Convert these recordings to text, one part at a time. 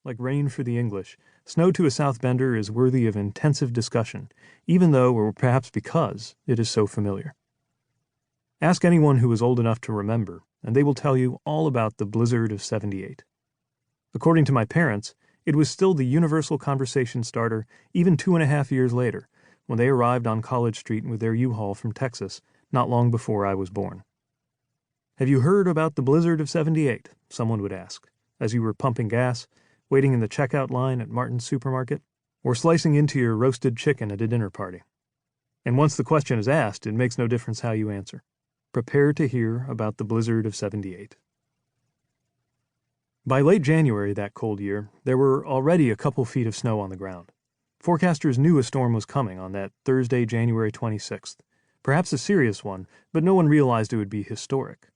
Like rain for the English, snow to a South Bender is worthy of intensive discussion, even though, or perhaps because, it is so familiar. Ask anyone who is old enough to remember, and they will tell you all about the blizzard of '78. According to my parents, it was still the universal conversation starter even 2.5 years later, when they arrived on College Street with their U-Haul from Texas not long before I was born. "Have you heard about the blizzard of '78?" someone would ask, as you were pumping gas, waiting in the checkout line at Martin's supermarket, or slicing into your roasted chicken at a dinner party. And once the question is asked, it makes no difference how you answer. Prepare to hear about the blizzard of '78. By late January that cold year, there were already a couple feet of snow on the ground. Forecasters knew a storm was coming on that Thursday, January 26th. Perhaps a serious one, but no one realized it would be historic.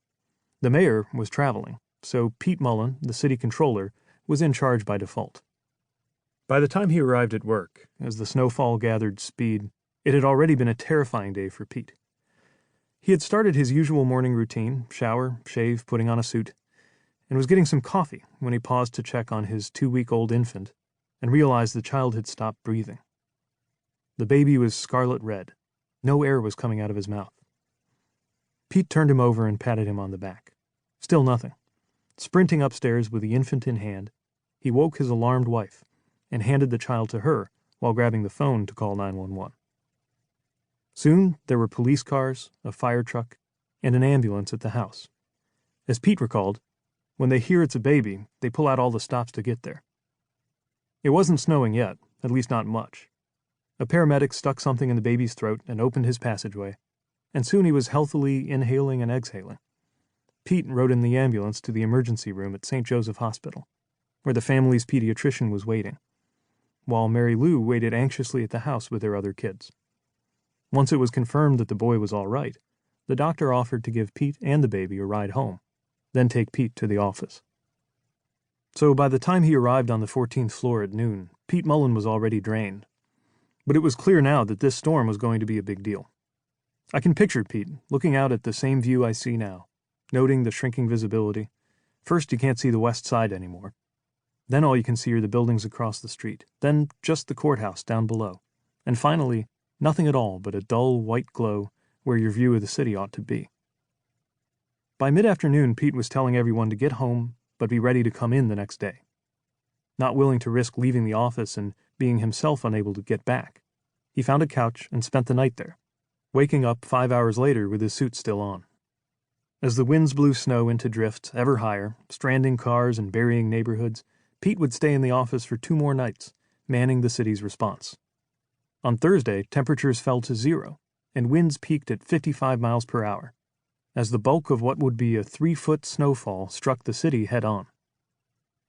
The mayor was traveling, so Pete Mullen, the city controller, was in charge by default. By the time he arrived at work, as the snowfall gathered speed, it had already been a terrifying day for Pete. He had started his usual morning routine, shower, shave, putting on a suit, and was getting some coffee when he paused to check on his 2-week-old infant and realized the child had stopped breathing. The baby was scarlet red. No air was coming out of his mouth. Pete turned him over and patted him on the back. Still nothing. Sprinting upstairs with the infant in hand, he woke his alarmed wife and handed the child to her while grabbing the phone to call 911. Soon there were police cars, a fire truck, and an ambulance at the house. As Pete recalled, when they hear it's a baby, they pull out all the stops to get there. It wasn't snowing yet, at least not much. A paramedic stuck something in the baby's throat and opened his passageway, and soon he was healthily inhaling and exhaling. Pete rode in the ambulance to the emergency room at St. Joseph Hospital, where the family's pediatrician was waiting, while Mary Lou waited anxiously at the house with their other kids. Once it was confirmed that the boy was all right, the doctor offered to give Pete and the baby a ride home, then take Pete to the office. So by the time he arrived on the 14th floor at noon, Pete Mullen was already drained. But it was clear now that this storm was going to be a big deal. I can picture Pete looking out at the same view I see now, noting the shrinking visibility. First, you can't see the west side anymore. Then all you can see are the buildings across the street, then just the courthouse down below, and finally, nothing at all but a dull white glow where your view of the city ought to be. By mid-afternoon, Pete was telling everyone to get home, but be ready to come in the next day. Not willing to risk leaving the office and being himself unable to get back, he found a couch and spent the night there, waking up 5 hours later with his suit still on. As the winds blew snow into drifts ever higher, stranding cars and burying neighborhoods, Pete would stay in the office for 2 more nights, manning the city's response. On Thursday, temperatures fell to 0, and winds peaked at 55 miles per hour, as the bulk of what would be a 3-foot snowfall struck the city head-on.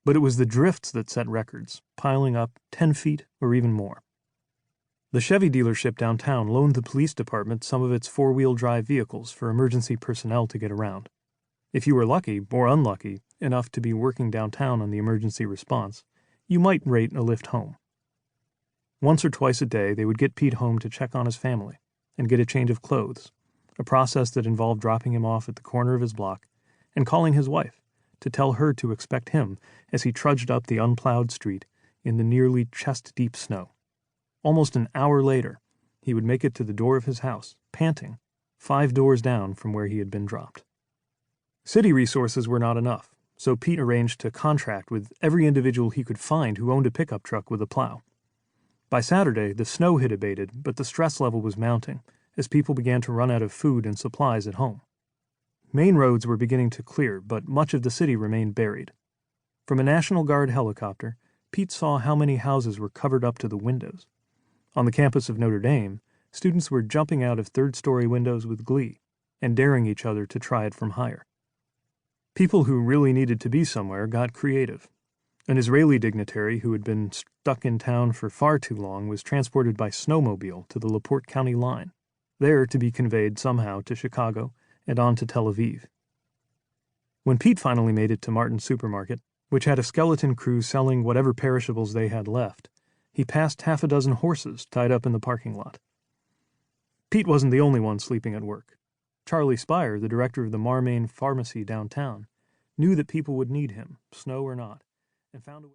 But it was the drifts that set records, piling up 10 feet or even more. The Chevy dealership downtown loaned the police department some of its 4-wheel drive vehicles for emergency personnel to get around. If you were lucky, or unlucky, enough to be working downtown on the emergency response, you might rate a lift home. Once or twice a day, they would get Pete home to check on his family and get a change of clothes, a process that involved dropping him off at the corner of his block and calling his wife to tell her to expect him as he trudged up the unplowed street in the nearly chest-deep snow. Almost an hour later, he would make it to the door of his house, panting, 5 doors down from where he had been dropped. City resources were not enough, so Pete arranged to contract with every individual he could find who owned a pickup truck with a plow. By Saturday, the snow had abated, but the stress level was mounting as people began to run out of food and supplies at home. Main roads were beginning to clear, but much of the city remained buried. From a National Guard helicopter, Pete saw how many houses were covered up to the windows. On the campus of Notre Dame, students were jumping out of 3rd-story windows with glee and daring each other to try it from higher. People who really needed to be somewhere got creative. An Israeli dignitary who had been stuck in town for far too long was transported by snowmobile to the LaPorte County line, there to be conveyed somehow to Chicago and on to Tel Aviv. When Pete finally made it to Martin's supermarket, which had a skeleton crew selling whatever perishables they had left, he passed 6 horses tied up in the parking lot. Pete wasn't the only one sleeping at work. Charlie Spire, the director of the Marmain Pharmacy downtown, knew that people would need him, snow or not, and found a way.